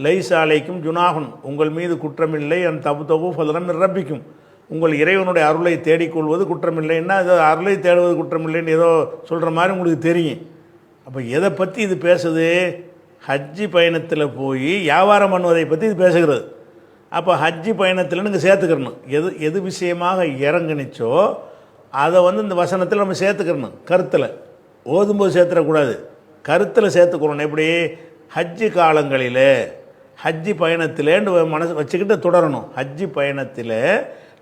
லைஸ் அலைக்கும் ஜுனாகுன், உங்கள் மீது குற்றமில்லை, அன் தபு தபு ஃபதலம் ரப்பிக்கும், உங்கள் இறைவனுடைய அருளை தேடிக்கொள்வது குற்றமில்லைன்னா ஏதோ அருளை தேடுவது குற்றமில்லைன்னு ஏதோ சொல்கிற மாதிரி உங்களுக்கு தெரியும். அப்போ எதை பற்றி இது பேசுது? ஹஜ்ஜி பயணத்தில் போய் வியாபாரம் பண்ணுவதை பற்றி இது பேசுகிறது. அப்போ ஹஜ்ஜி பயணத்தில் நீங்கள் சேர்த்துக்கிறணும். எது விஷயமாக இறங்குனிச்சோ அதை இந்த வசனத்தில் நம்ம சேர்த்துக்கிறணும். கருத்தில் ஓதும்போது சேர்த்துடக்கூடாது, கருத்தில் சேர்த்துக்கிறோம். எப்படி? ஹஜ்ஜி காலங்களில் ஹஜ்ஜி பயணத்திலேன்னு மனசு வச்சுக்கிட்டு தொடரணும். ஹஜ்ஜி பயணத்தில்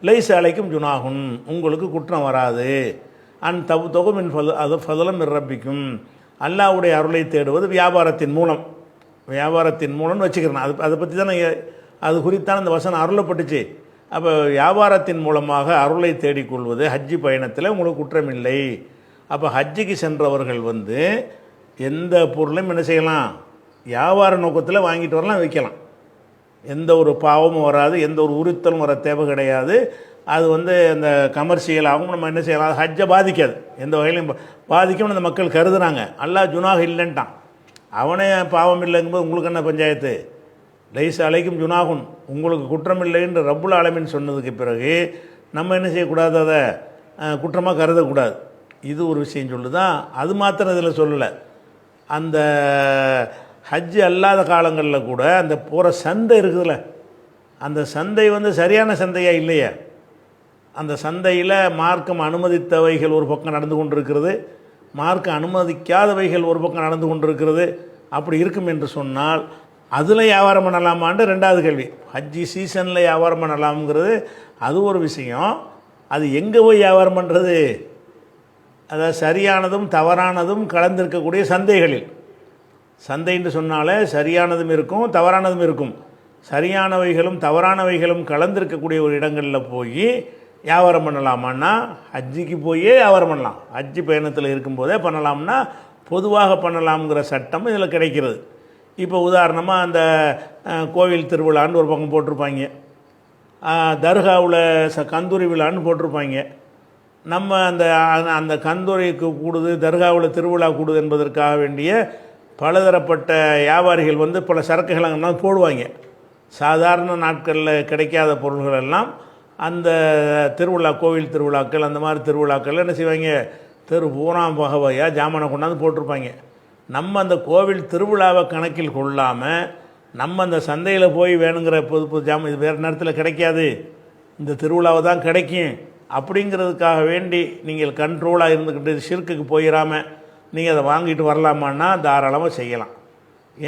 லைஸ் அலைக்கும் ஜுனாகுன், உங்களுக்கு குற்றம் வராது, அன் தபு தொகுமின் அது ஃபதலம் ரப்பிக்கும், அல்லாஹ்வுடைய அருளை தேடுவது வியாபாரத்தின் மூலம்னு வச்சுக்கிறேன். அதை பற்றி தானே அது குறித்தான் அந்த வசனம் அருளப்பட்டுச்சு. அப்போ வியாபாரத்தின் மூலமாக அருளை தேடிக்கொள்வது ஹஜ்ஜி பயணத்தில் உங்களுக்கு குற்றமில்லை. அப்போ ஹஜ்ஜிக்கு சென்றவர்கள் எந்த பொருளையும் என்ன செய்யலாம்? வியாபார நோக்கத்தில் வாங்கிட்டு வரலாம், வைக்கலாம். எந்த ஒரு பாவமும் வராது, எந்த ஒரு உறுத்தலும் வர தேவை கிடையாது. அது அந்த கமர்ஷியலாகவும் நம்ம என்ன செய்யலாம்? அது ஹஜ்ஜை பாதிக்காது, எந்த வகையிலையும் பாதிக்கும்னு அந்த மக்கள் கருதுனாங்க. அல்லாஹ் ஜுனாஹ் இல்லைன்ட்டான். அவனே பாவம் இல்லைங்கும்போது உங்களுக்கு என்ன பஞ்சாயத்து? லைஸ் அலைக்கும் ஜுனாகுன், உங்களுக்கு குற்றம் இல்லைன்னு ரப்புல் ஆலமீன் சொன்னதுக்கு பிறகு நம்ம என்ன செய்யக்கூடாது? அதை குற்றமாக கருதக்கூடாது. இது ஒரு விஷயம் சொல்லுதான். அது மாத்திரம் இதில் சொல்லலை. அந்த ஹஜ்ஜு அல்லாத காலங்களில் கூட அந்த போகிற சந்தை இருக்குதுல்ல, அந்த சந்தை சரியான சந்தையாக இல்லையா? அந்த சந்தையில் மார்க்கம் அனுமதித்தவைகள் ஒரு பக்கம் நடந்து கொண்டிருக்கிறது, மார்க்கம் அனுமதிக்காதவைகள் ஒரு பக்கம் நடந்து கொண்டிருக்கிறது. அப்படி இருக்கும் என்று சொன்னால் அதில் வியாபாரம் பண்ணலாமான்னு ரெண்டாவது கேள்வி. ஹஜ்ஜி சீசனில் வியாபாரம் பண்ணலாம்ங்கிறது அது ஒரு விஷயம். அது எங்கே போய் வியாபாரம் பண்ணுறது? அதாவது சரியானதும் தவறானதும் கலந்திருக்கக்கூடிய சந்தைகளில். சந்தைன்னு சொன்னாலே சரியானதும் இருக்கும், தவறானதும் இருக்கும். சரியானவைகளும் தவறானவைகளும் கலந்திருக்கக்கூடிய ஒரு இடங்களில் போய் வியாபாரம் பண்ணலாமான்னா ஹஜ்ஜிக்கு போயே வியாபாரம் பண்ணலாம். ஹஜ்ஜி பயணத்தில் இருக்கும்போதே பண்ணலாம்னா பொதுவாக பண்ணலாம்ங்கிற சட்டம் இதில் கிடைக்கிறது. இப்போ உதாரணமாக அந்த கோவில் திருவிழான்னு ஒரு பக்கம் போட்டிருப்பாங்க, தர்காவில் கந்தூரி விழான்னு போட்டிருப்பாங்க. நம்ம அந்த கந்தூரிக்கு கூடுது, தர்காவில் திருவிழா கூடுது என்பதற்காக வேண்டிய பலதரப்பட்ட வியாபாரிகள் பல சரக்குகளெல்லாம் போடுவாங்க. சாதாரண நாட்களில் கிடைக்காத பொருள்கள் எல்லாம் அந்த திருவிழா, கோவில் திருவிழாக்கள், அந்த மாதிரி திருவிழாக்கள் என்ன செய்வாங்க? தெரு பூராம் வகையாக ஜாமானை கொண்டாந்து போட்டிருப்பாங்க. நம்ம அந்த கோவில் திருவிழாவை கணக்கில் கொள்ளாமல் நம்ம அந்த சந்தையில் போய் வேணுங்கிற புது ஜாமான் இது வேறு நேரத்தில் கிடைக்காது, இந்த திருவிழாவை தான் கிடைக்கும் அப்படிங்கிறதுக்காக வேண்டி நீங்கள் கண்ட்ரோலாக இருந்துக்கிட்டு ஷிர்க்குக்கு போயிடாமல் நீங்கள் அதை வாங்கிட்டு வரலாமான்னா தாராளமாக செய்யலாம்.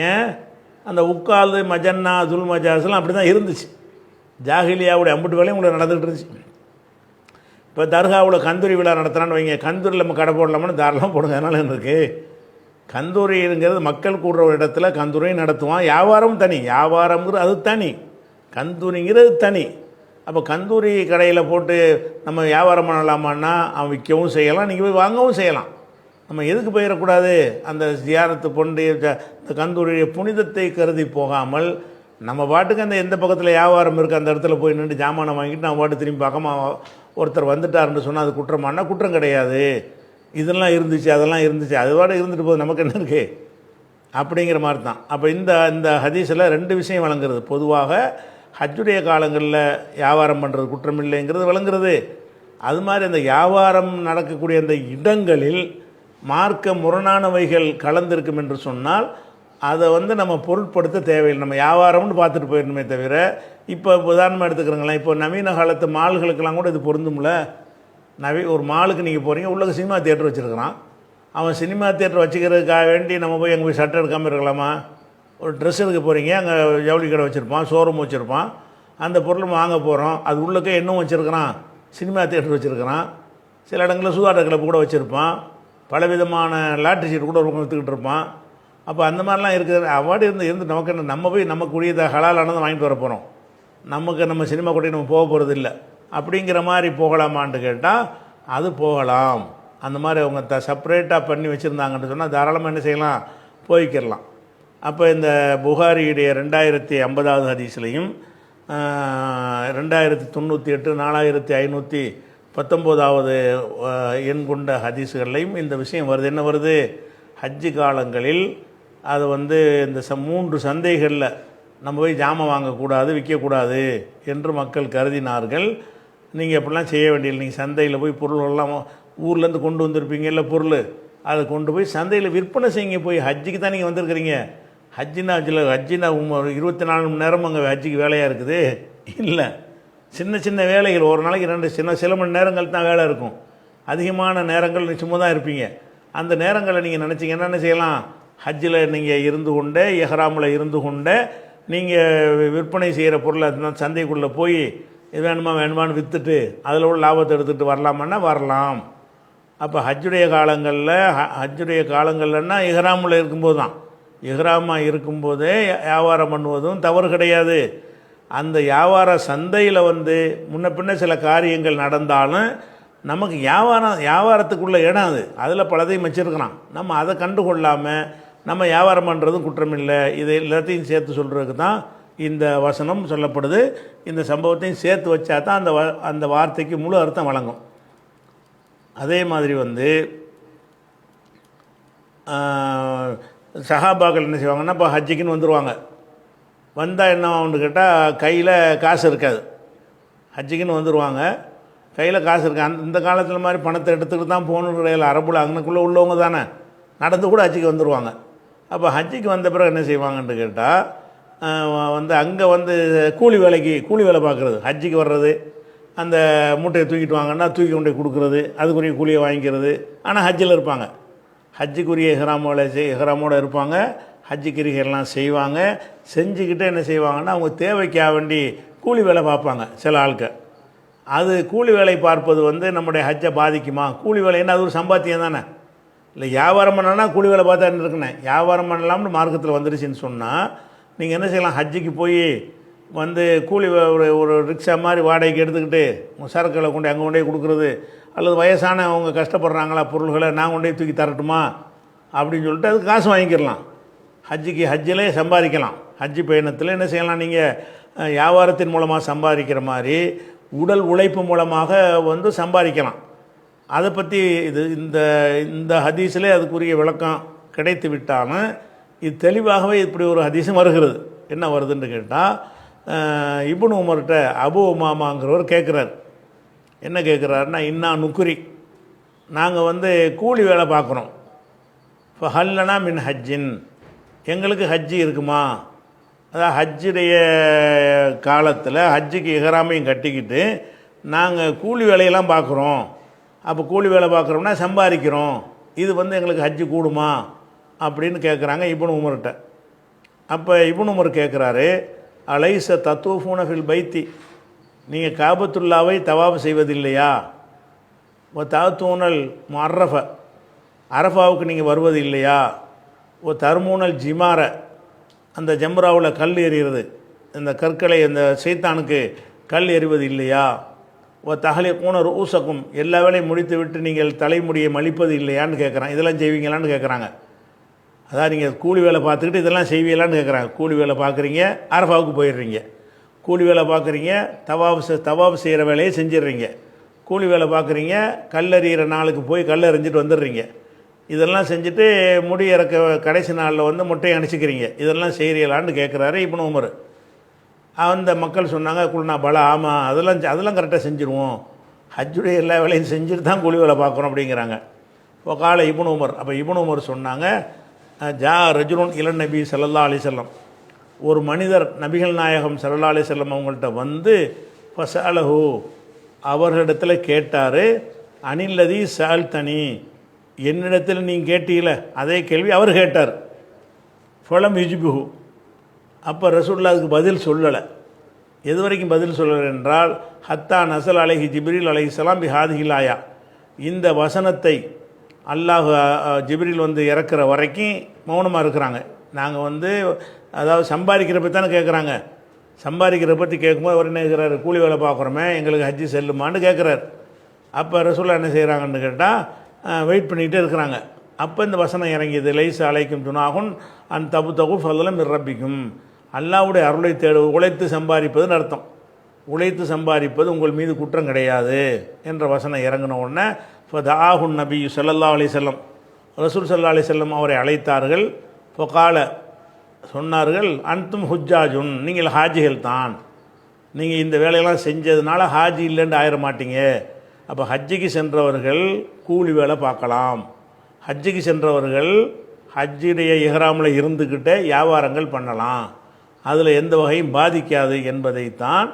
ஏன்? அந்த உக்கால் மஜன்னா துல் மஜாஸ்லாம் அப்படி தான் இருந்துச்சு. ஜாகிலியாவுடைய அம்புட்டு வேலையும் உங்களுக்கு நடந்துகிட்டு இருந்துச்சு. இப்போ தர்காவில் கந்தூரி விழா நடத்துகிறான்னு வைங்க, கந்தூரியில் நம்ம கடை போடலாமான்னு தாராளமாக போடுங்க. அதனால் இருக்குது கந்தூரிங்கிறது மக்கள் கூடுற ஒரு இடத்துல கந்தூரியும் நடத்துவான். வியாபாரம் தனி, வியாபாரங்கிறது அது தனி, கந்தூரிங்கிறது தனி. அப்போ கந்தூரி கடையில் போட்டு நம்ம வியாபாரம் பண்ணலாமான்னா அவன் விற்கவும் செய்யலாம், நீங்கள் போய் வாங்கவும் செய்யலாம். நம்ம எதுக்கு போயிடக்கூடாது? அந்த ஜியாரத்து பொண்டு இந்த கந்தூரிய புனிதத்தை கருதி போகாமல் நம்ம பாட்டுக்கு அந்த எந்த பக்கத்தில் வியாபாரம் இருக்குது அந்த இடத்துல போய் நின்று ஜாமானை வாங்கிட்டு நம்ம பாட்டு திரும்பி பார்க்காம ஒருத்தர் வந்துட்டாருன்னு சொன்னால் அது குற்றமானா குற்றம் கிடையாது. இதெல்லாம் இருந்துச்சு, அதெல்லாம் இருந்துச்சு, அது பாட்டு இருந்துட்டு போகுது, நமக்கு என்ன இருக்குது அப்படிங்கிற மாதிரி தான். அப்போ இந்த ஹதீஸில் ரெண்டு விஷயம் வழங்குறது. பொதுவாக ஹஜ்ஜுடைய காலங்களில் வியாபாரம் பண்ணுறது குற்றமில்லைங்கிறது வழங்குறது. அது மாதிரி அந்த வியாபாரம் நடக்கக்கூடிய அந்த இடங்களில் மார்க்க முரணானவைகள் கலந்திருக்கும் என்று சொன்னால் அதை நம்ம பொருட்படுத்த தேவையில்லை. நம்ம வியாபாரம்னு பார்த்துட்டு போயிடணுமே தவிர, இப்போ உதாரணமாக எடுத்துக்கிறோங்களேன், இப்போ நவீன காலத்து மால்களுக்கெல்லாம் கூட இது பொருந்தும்ல. ஒரு மாலுக்கு நீங்கள் போகிறீங்க, உள்ள சினிமா தியேட்டர் வச்சுருக்கிறான். அவன் சினிமா தியேட்டர் வச்சுக்கிறதுக்காக வேண்டி நம்ம போய் அங்கே போய் சட்டை எடுக்காமல் இருக்கலாமா? ஒரு ட்ரெஸ் எடுக்க போகிறீங்க, அங்கே ஜவுளி கடை வச்சுருப்பான், ஷோரூம் வச்சுருப்பான், அந்த பொருள் வாங்க போகிறோம், அது உள்ளுக்கே இன்னும் வச்சுருக்கிறான், சினிமா தியேட்டர் வச்சுருக்கிறான், சில இடங்களில் சூதாட்ட கிளப்பு கூட வச்சுருப்பான், பலவிதமான லாட்ரி சீட் கூட ஒரு விற்றுக்கிட்டு இருப்பான். அப்போ அந்த மாதிரிலாம் இருக்குது. அவார்டு இருந்து நமக்கு என்ன, நம்ம போய் நமக்குரியதை ஹலாலானதை வாங்கிட்டு வர போகிறோம், நமக்கு நம்ம சினிமா கூட நம்ம போக போகிறது இல்லை அப்படிங்கிற மாதிரி போகலாமான்னு கேட்டால் அது போகலாம். அந்த மாதிரி அவங்க செப்பரேட்டாக பண்ணி வச்சுருந்தாங்கன்னு சொன்னால் தாராளமாக என்ன செய்யலாம், போய்க்கிடலாம். அப்போ இந்த புகாரியுடைய 2050வது ஹதீஸ்லையும் 2098 4519வது எண் கொண்ட ஹதீஸுகள்லையும் இந்த விஷயம் வருது. என்ன வருது? ஹஜ்ஜு காலங்களில் அது வந்து இந்த 3 சந்தைகளில் நம்ம போய் ஜாமான் வாங்கக்கூடாது, விற்கக்கூடாது என்று மக்கள் கருதினார்கள். நீங்கள் எப்படிலாம் செய்ய வேண்டியது, நீங்கள் சந்தையில் போய் பொருள்கள்லாம் ஊர்லேருந்து கொண்டு வந்திருப்பீங்க இல்லை பொருள், அதை கொண்டு போய் சந்தையில் விற்பனை செய்யுங்க. போய் ஹஜ்ஜுக்கு தான் நீங்கள் வந்திருக்கிறீங்க. ஹஜ்ஜினா 24 மணி நேரம் அங்கே ஹஜ்ஜுக்கு வேலையாக இருக்குது இல்லை. சின்ன சின்ன வேலைகள், ஒரு நாளைக்கு 2 சில மணி நேரங்கள் தான் வேலை இருக்கும். அதிகமான நேரங்கள் சும்மா தான் இருப்பீங்க. அந்த நேரங்களை நீங்கள் நினச்சிங்கன்னா என்ன செய்யலாம், ஹஜ்ஜில் நீங்கள் இருந்து கொண்டே, எஹ்ராமில் இருந்து கொண்டே நீங்கள் விற்பனை செய்கிற பொருளை சந்தைக்குள்ளே போய் இது வேணுமான்னு விற்றுட்டு அதில் உள்ள லாபத்தை எடுத்துகிட்டு வரலாமான்னா வரலாம். அப்போ ஹஜ்ஜுடைய காலங்கள்லன்னா இஹ்ராமில் இருக்கும்போது தான், இஹ்ராமாக இருக்கும்போதே வியாபாரம் பண்ணுவதும் தவறு கிடையாது. அந்த வியாபார சந்தையில் வந்து முன்ன பின்ன சில காரியங்கள் நடந்தாலும் நமக்கு வியாபாரத்துக்குள்ளே இடம் அது, அதில் பலதையும் வச்சுருக்கிறான். நம்ம அதை கண்டுகொள்ளாமல் நம்ம வியாபாரம் பண்ணுறதும் குற்றம் இல்லை. இதை எல்லாத்தையும் சேர்த்து சொல்கிறதுக்கு தான் இந்த வசனம் சொல்லப்படுது. இந்த சம்பவத்தையும் சேர்த்து வச்சா தான் அந்த வார்த்தைக்கு முழு அர்த்தம் வழங்கும். அதே மாதிரி வந்து சஹாபாக்கள் என்ன செய்வாங்கன்னா, இப்போ ஹஜ்ஜிக்குன்னு வந்துடுவாங்க. வந்தால் என்ன ஆகும்னு கேட்டால் கையில் காசு இருக்காது. ஹஜ்ஜிக்குன்னு வந்துடுவாங்க, கையில் காசு இருக்காது. இந்த காலத்தில் மாதிரி பணத்தை எடுத்துக்கிட்டு தான் போகணும் கிடையாது. அரபுல அங்கனுக்குள்ளே உள்ளவங்க தானே நடந்து கூட ஹஜ்ஜிக்கு வந்துடுவாங்க. அப்போ ஹஜ்ஜிக்கு வந்த பிறகு என்ன செய்வாங்கன்னு கேட்டால், வந்து அங்கே வந்து கூலி வேலை பார்க்குறது, ஹஜ்ஜிக்கு வர்றது, அந்த மூட்டையை தூக்கிட்டு வாங்கன்னா தூக்கி கொண்டு கொடுக்குறது, அதுக்குரிய கூலியை வாங்கிக்கிறது. ஆனால் ஹஜ்ஜில் இருப்பாங்க, ஹஜ்ஜுக்குரிய எஹ்ராமோடு இருப்பாங்க, ஹஜ்ஜு கிரிகைலாம் செய்வாங்க. செஞ்சுக்கிட்டே என்ன செய்வாங்கன்னா, அவங்க தேவைக்காக வேண்டி கூலி வேலை பார்ப்பாங்க சில ஆட்கள். அது கூலி வேலை பார்ப்பது வந்து நம்முடைய ஹஜ்ஜை பாதிக்குமா? கூலி வேலைன்னா அது ஒரு சம்பாத்தியம் தானே. இல்லை வியாபாரம் பண்ணனா கூலி வேலை பார்த்தா இருக்குண்ணே, வியாபாரம் பண்ணலாம்னு மார்க்கத்தில் வந்துருச்சுன்னு சொன்னால் நீங்கள் என்ன செய்யலாம், ஹஜ்ஜிக்கு போய் வந்து கூலி ஒரு ரிக்ஷா மாதிரி வாடகைக்கு எடுத்துக்கிட்டு சரக்குகளை கொண்டு அங்கே கொண்டே கொடுக்குறது, அல்லது வயசான அவங்க கஷ்டப்படுறாங்களா பொருள்களை நான் கொண்டே தூக்கி தரட்டுமா அப்படின்னு சொல்லிட்டு அதுக்கு காசு வாங்கிக்கிடலாம். ஹஜ்ஜிலே சம்பாதிக்கலாம். ஹஜ்ஜி பயணத்தில் என்ன செய்யலாம், நீங்கள் வியாபாரத்தின் மூலமாக சம்பாதிக்கிற மாதிரி உடல் உழைப்பு மூலமாக வந்து சம்பாதிக்கலாம். அதை பற்றி இந்த ஹதீஸில் அதுக்குரிய விளக்கம் கிடைத்து விட்டாலும் இது தெளிவாகவே இப்படி ஒரு ஹதீஸும் வருகிறது. என்ன வருதுன்னு கேட்டால், இப்னு உமர்கிட்ட அபு உமாமாங்கிறவர் கேட்குறார். என்ன கேட்குறாருன்னா, இன்னா நுக்குரி, நாங்கள் வந்து கூலி வேலை பார்க்குறோம், இப்போ ஹல்லனா மின் ஹஜ்ஜின், எங்களுக்கு ஹஜ்ஜி இருக்குமா? அதாவது ஹஜ்ஜுடைய காலத்தில் ஹஜ்ஜுக்கு இஹ்ராமையும் கட்டிக்கிட்டு நாங்கள் கூலி வேலையெல்லாம் பார்க்குறோம். அப்போ கூலி வேலை பார்க்குறோம்னா சம்பாதிக்கிறோம், இது வந்து எங்களுக்கு ஹஜ்ஜு கூடுமா அப்படின்னு கேட்குறாங்க இப்னு உமர்கிட்ட. அப்போ இப்னு உமர் கேட்குறாரு, அலைச தத்தூஃபூன ஃபில் பைத்தி, நீங்கள் காபத்துல்லாவை தவாப் செய்வதில்லையா? ஓ தாத்தூனல் மர்ரஃப, அரஃபாவுக்கு நீங்கள் வருவது இல்லையா? ஓ தர்மூனல் ஜிமார, அந்த ஜம்ராவில் கல் எறிகிறது, இந்த கற்களை அந்த சைத்தானுக்கு கல் எறிவது இல்லையா? ஓ தகலி கூணர் ஊசக்கும், எல்லா வேலையும் முடித்து விட்டு நீங்கள் தலைமுடியை மலிப்பது இல்லையான்னு கேட்குறான். இதெல்லாம் செய்வீங்களான்னு கேட்குறாங்க. அதான் நீங்கள் கூலி வேலை பார்த்துக்கிட்டு இதெல்லாம் செய்வீங்களான்னு கேட்குறாங்க. கூலி வேலை பார்க்குறீங்க, அரஃபாவுக்கு போயிடுறீங்க, கூலி வேலை பார்க்குறீங்க, தவாப் செய்கிற வேலையை செஞ்சிடுறீங்க, கூலி வேலை பார்க்குறீங்க, கல்லறிகிற நாளுக்கு போய் கல் எறிஞ்சிட்டு வந்துடுறீங்க, இதெல்லாம் செஞ்சுட்டு முடி இறக்க கடைசி நாளில் வந்து முட்டையை அணைச்சிக்கிறீங்க, இதெல்லாம் செய்கிறீங்களான்னு கேட்குறாரு இப்னு உமர். அந்த மக்கள் சொன்னாங்க, குல்னா பல, ஆமாம் அதெல்லாம் கரெக்டாக செஞ்சுருவோம், ஹஜ்ஜுடைய எல்லா வேலையும் செஞ்சுட்டு தான் கூலி வேலை பார்க்குறோம் அப்படிங்கிறாங்க. இப்போ கால இப்னு உமர், அப்போ இப்னு உமர் சொன்னாங்க, ஜா ரஜுலுன் இளன் நபி ஸல்லல்லாஹு அலைஹி வஸல்லம், ஒரு மனிதர் நபிகள் நாயகம் ஸல்லல்லாஹு அலைஹி வஸல்லம் அவங்கள்ட்ட வந்து ஃபஸஅலஹு, அவர்களிடத்தில் கேட்டார், அனில்லதி சஅல்தனி, என்னிடத்தில் நீங்கள் கேட்டீங்கள அதே கேள்வி அவர் கேட்டார். ஃபலம் யுஜிபுஹு, அப்போ ரசூலுல்லாஹ் அதுக்கு பதில் சொல்லலை. எது வரைக்கும் பதில் சொல்லலை என்றால், ஹத்தா நஸல் அலைஹி ஜிப்ரீல் அலைஹிஸ்ஸலாம் பிஹாதிஹில் ஆயா, இந்த வசனத்தை அல்லாஹ் ஜிப்ரீல் வந்து இறக்குற வரைக்கும் மௌனமாக இருக்கிறாங்க. நாங்கள் வந்து அதாவது சம்பாதிக்கிற பற்றி தானே கேட்குறாங்க, சம்பாதிக்கிற பற்றி கேட்கும்போது அவர் என்ன கேட்குறாரு, கூலி வேலை பார்க்குறோமே எங்களுக்கு ஹஜ்ஜி செல்லுமான்னு கேட்குறாரு. அப்போ ரசூலுல்லாஹ் என்ன செய்கிறாங்கன்னு கேட்டால் வெயிட் பண்ணிகிட்டே இருக்கிறாங்க. அப்போ இந்த வசனம் இறங்கியது, லைஸ அலைக்கும் துனாகுன் அன் தபுதகு ஃபضலம் மிர் ரப்பிக்கும், அல்லாஹ்வுடைய அருளை உழைத்து சம்பாதிப்பதுன்னு அர்த்தம். உழைத்து சம்பாதிப்பது உங்கள் மீது குற்றம் கிடையாது என்ற வசனம் இறங்கின உடனே ஃபதஆஹுன் நபி ஸல்லல்லாஹு அலைஹி வஸல்லம், ரசூல் ஸல்லல்லாஹு அலைஹி வஸல்லம் அவரை அழைத்தார்கள். ஃபகால சொன்னார்கள், அன்தும் ஹுஜ்ஜாஜுன், நீங்கள் ஹாஜிகள் தான், நீங்கள் இந்த வேலையெல்லாம் செஞ்சதுனால ஹாஜி இல்லைன்னு ஆயிட மாட்டீங்க. அப்போ ஹஜ்ஜிக்கு சென்றவர்கள் கூலி வேலை பார்க்கலாம், ஹஜ்ஜிக்கு சென்றவர்கள் ஹஜ்ஜுடைய இஹ்ராமில் இருந்துக்கிட்டே வியாபாரங்கள் பண்ணலாம், அதில் எந்த வகையும் பாதிக்காது என்பதைத்தான்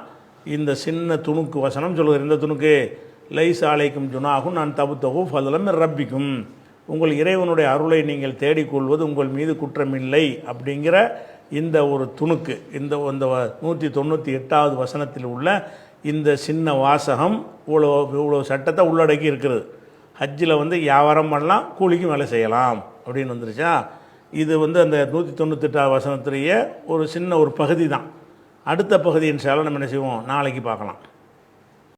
இந்த சின்ன துணுக்கு வசனம் சொல்லுவார். இந்த துணுக்கு லைஸ் அலைக்கும் ஜுனாகும் நான் தபுத்தகு ஃபதலம் ரப்பிக்கும், உங்கள் இறைவனுடைய அருளை நீங்கள் தேடிக்கொள்வது உங்கள் மீது குற்றமில்லை அப்படிங்கிற இந்த ஒரு துணுக்கு, இந்த 198வது வசனத்தில் உள்ள இந்த சின்ன வாசகம் இவ்வளோ சட்டத்தை உள்ளடக்கி இருக்கிறது. ஹஜ்ஜில் வியாபாரம் பண்ணலாம், கூலிக்கும் வேலை செய்யலாம் அப்படின்னு வந்துருச்சா. இது அந்த 198வது வசனத்திலேயே ஒரு சின்ன ஒரு பகுதி தான். அடுத்த பகுதி இன்ஷா அல்லாஹ் நம்ம என்ன செய்வோம், நாளைக்கு பார்க்கலாம்.